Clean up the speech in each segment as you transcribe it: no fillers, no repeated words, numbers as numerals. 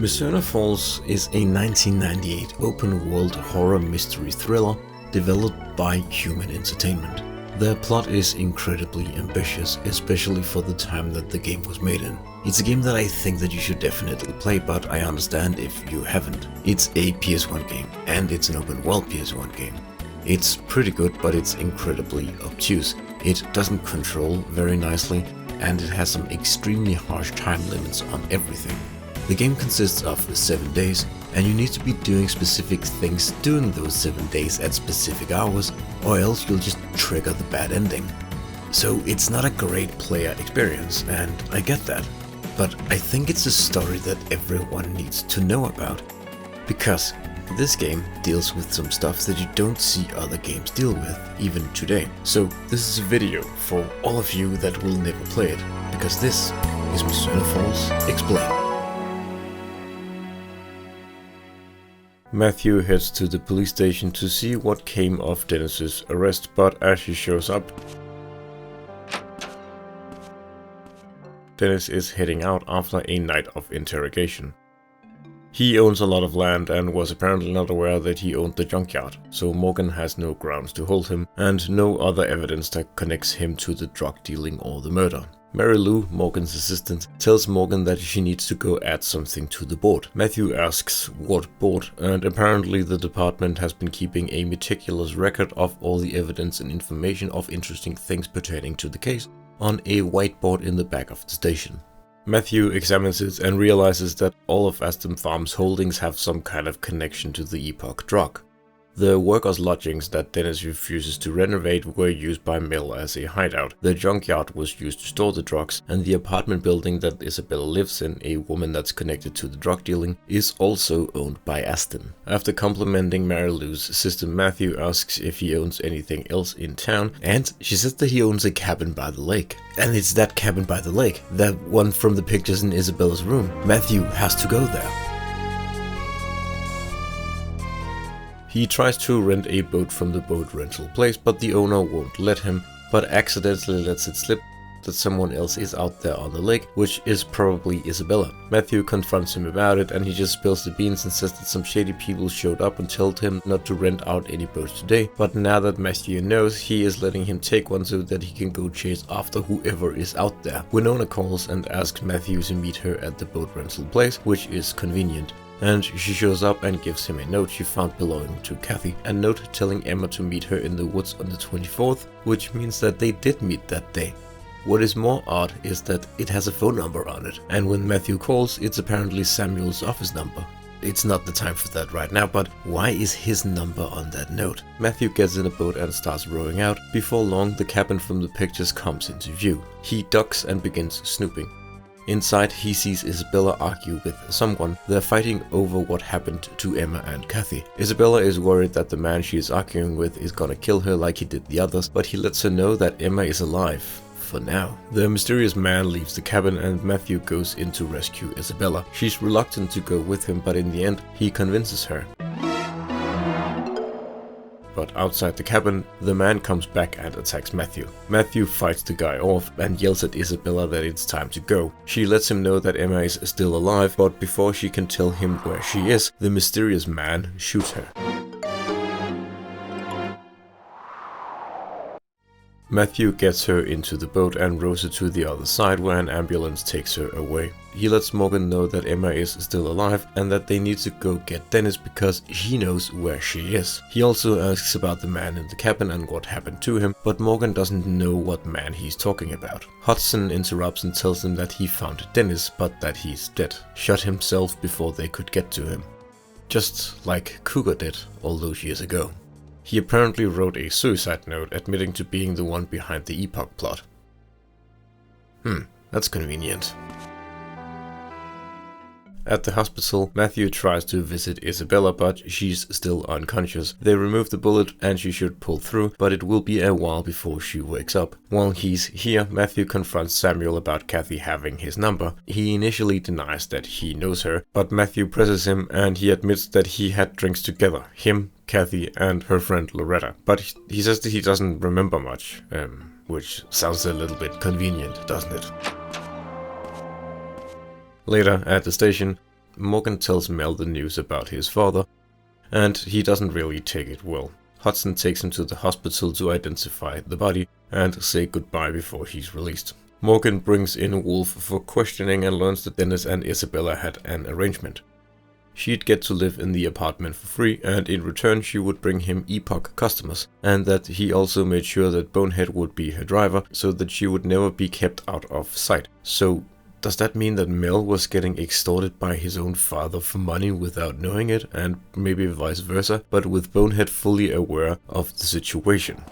Mizzurna Falls is a 1998 open-world horror mystery thriller developed by Human Entertainment. The plot is incredibly ambitious, especially for the time that the game was made in. It's a game that I think that you should definitely play, but I understand if you haven't. It's a PS1 game, and it's an open-world PS1 game. It's pretty good, but it's incredibly obtuse. It doesn't control very nicely, and it has some extremely harsh time limits on everything. The game consists of 7 days, and you need to be doing specific things during those 7 days at specific hours, or else you'll just trigger the bad ending. So it's not a great player experience, and I get that. But I think it's a story that everyone needs to know about. Because this game deals with some stuff that you don't see other games deal with, even today. So this is a video for all of you that will never play it, because this is Mizzurna Falls Explained. Matthew heads to the police station to see what came of Dennis's arrest, but as he shows up, Dennis is heading out after a night of interrogation. He owns a lot of land and was apparently not aware that he owned the junkyard, so Morgan has no grounds to hold him and no other evidence that connects him to the drug dealing or the murder. Mary Lou, Morgan's assistant, tells Morgan that she needs to go add something to the board. Matthew asks what board, and apparently the department has been keeping a meticulous record of all the evidence and information of interesting things pertaining to the case on a whiteboard in the back of the station. Matthew examines it and realizes that all of Aston Farm's holdings have some kind of connection to the Epoch drug. The workers' lodgings that Dennis refuses to renovate were used by Mill as a hideout, the junkyard was used to store the drugs, and the apartment building that Isabella lives in, a woman that's connected to the drug dealing, is also owned by Aston. After complimenting Mary Lou's system, Matthew asks if he owns anything else in town, and she says that he owns a cabin by the lake. And it's that cabin by the lake, that one from the pictures in Isabella's room. Matthew has to go there. He tries to rent a boat from the boat rental place, but the owner won't let him, but accidentally lets it slip that someone else is out there on the lake, which is probably Isabella. Matthew confronts him about it, and he just spills the beans and says that some shady people showed up and told him not to rent out any boats today, but now that Matthew knows, he is letting him take one so that he can go chase after whoever is out there. Winona calls and asks Matthew to meet her at the boat rental place, which is convenient. And she shows up and gives him a note she found belonging to Kathy, a note telling Emma to meet her in the woods on the 24th, which means that they did meet that day. What is more odd is that it has a phone number on it, and when Matthew calls, it's apparently Samuel's office number. It's not the time for that right now, but why is his number on that note? Matthew gets in a boat and starts rowing out. Before long, the cabin from the pictures comes into view. He ducks and begins snooping. Inside, he sees Isabella argue with someone. They're fighting over what happened to Emma and Kathy. Isabella is worried that the man she is arguing with is gonna kill her like he did the others, but he lets her know that Emma is alive. For now. The mysterious man leaves the cabin and Matthew goes in to rescue Isabella. She's reluctant to go with him, but in the end, he convinces her. But outside the cabin, the man comes back and attacks Matthew. Matthew fights the guy off and yells at Isabella that it's time to go. She lets him know that Emma is still alive, but before she can tell him where she is, the mysterious man shoots her. Matthew gets her into the boat and rows her to the other side where an ambulance takes her away. He lets Morgan know that Emma is still alive and that they need to go get Dennis because he knows where she is. He also asks about the man in the cabin and what happened to him, but Morgan doesn't know what man he's talking about. Hudson interrupts and tells him that he found Dennis, but that he's dead, shot himself before they could get to him. Just like Cougar did all those years ago. He apparently wrote a suicide note admitting to being the one behind the Epoch plot. That's convenient. At the hospital, Matthew tries to visit Isabella, but she's still unconscious. They remove the bullet and she should pull through, but it will be a while before she wakes up. While he's here, Matthew confronts Samuel about Kathy having his number. He initially denies that he knows her, but Matthew presses him and he admits that he had drinks together. Him, Kathy and her friend Loretta. But he says that he doesn't remember much, which sounds a little bit convenient, doesn't it? Later, at the station, Morgan tells Mel the news about his father, and he doesn't really take it well. Hudson takes him to the hospital to identify the body and say goodbye before he's released. Morgan brings in Wolf for questioning and learns that Dennis and Isabella had an arrangement. She'd get to live in the apartment for free, and in return she would bring him Epoch customers, and that he also made sure that Bonehead would be her driver so that she would never be kept out of sight. So does that mean that Mel was getting extorted by his own father for money without knowing it, and maybe vice versa, but with Bonehead fully aware of the situation?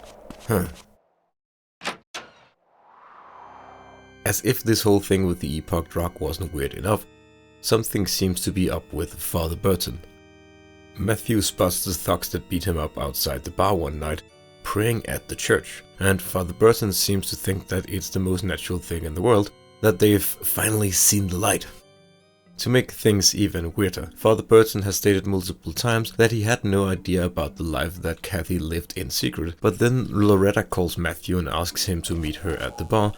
As if this whole thing with the Epoch drug wasn't weird enough, something seems to be up with Father Burton. Matthew spots the thugs that beat him up outside the bar one night, praying at the church, and Father Burton seems to think that it's the most natural thing in the world, that they've finally seen the light. To make things even weirder, Father Burton has stated multiple times that he had no idea about the life that Kathy lived in secret, but then Loretta calls Matthew and asks him to meet her at the bar.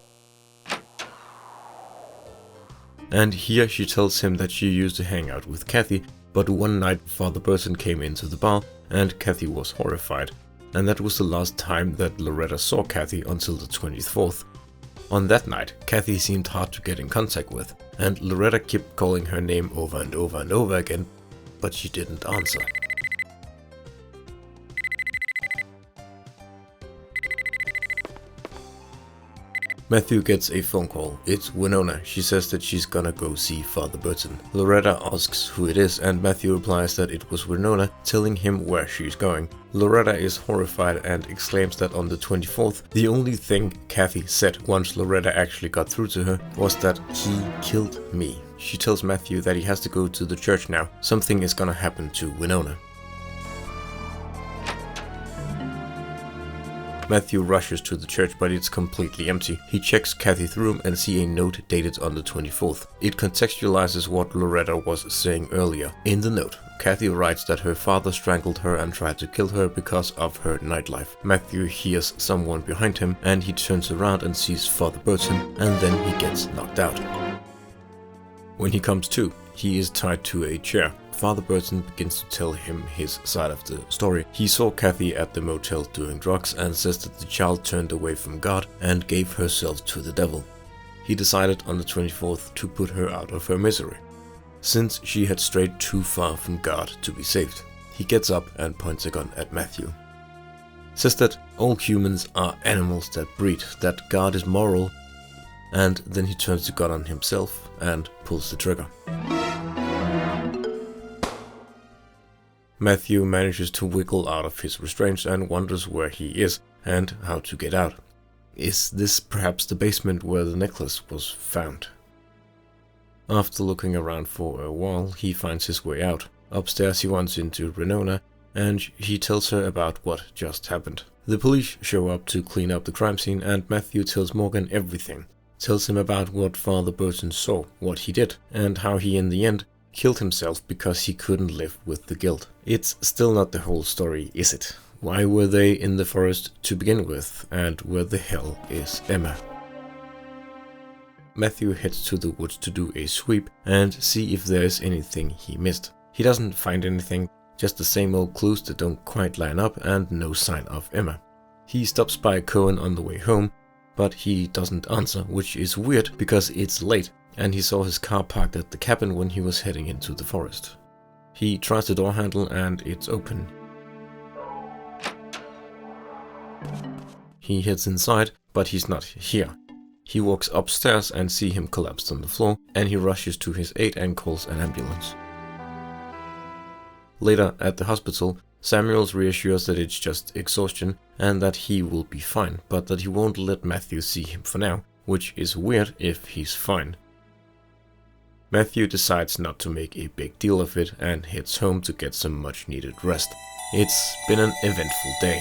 And here she tells him that she used to hang out with Kathy, but one night Father Burton came into the bar and Kathy was horrified, and that was the last time that Loretta saw Kathy until the 24th. On that night, Kathy seemed hard to get in contact with, and Loretta kept calling her name over and over and over again, but she didn't answer. Matthew gets a phone call. It's Winona. She says that she's gonna go see Father Burton. Loretta asks who it is, and Matthew replies that it was Winona, telling him where she's going. Loretta is horrified and exclaims that on the 24th, the only thing Kathy said once Loretta actually got through to her was that he killed me. She tells Matthew that he has to go to the church now. Something is gonna happen to Winona. Matthew rushes to the church, but it's completely empty. He checks Kathy's room and sees a note dated on the 24th. It contextualizes what Loretta was saying earlier. In the note, Kathy writes that her father strangled her and tried to kill her because of her nightlife. Matthew hears someone behind him and he turns around and sees Father Burton, and then he gets knocked out. When he comes to, he is tied to a chair. Father Burton begins to tell him his side of the story. He saw Kathy at the motel doing drugs and says that the child turned away from God and gave herself to the devil. He decided on the 24th to put her out of her misery, since she had strayed too far from God to be saved. He gets up and points a gun at Matthew. Says that all humans are animals that breed, that God is moral, and then he turns the gun on himself and pulls the trigger. Matthew manages to wiggle out of his restraints and wonders where he is and how to get out. Is this perhaps the basement where the necklace was found? After looking around for a while, he finds his way out. Upstairs he runs into Winona and he tells her about what just happened. The police show up to clean up the crime scene and Matthew tells Morgan everything. Tells him about what Father Burton saw, what he did, and how he in the end killed himself because he couldn't live with the guilt. It's still not the whole story, is it? Why were they in the forest to begin with, and where the hell is Emma? Matthew heads to the woods to do a sweep and see if there's anything he missed. He doesn't find anything, just the same old clues that don't quite line up and no sign of Emma. He stops by Cohen on the way home, but he doesn't answer, which is weird because it's late and he saw his car parked at the cabin when he was heading into the forest. He tries the door handle and it's open. He heads inside, but he's not here. He walks upstairs and sees him collapsed on the floor, and he rushes to his aid and calls an ambulance. Later at the hospital, Samuels reassures that it's just exhaustion and that he will be fine, but that he won't let Matthew see him for now, which is weird if he's fine. Matthew decides not to make a big deal of it and heads home to get some much needed rest. It's been an eventful day.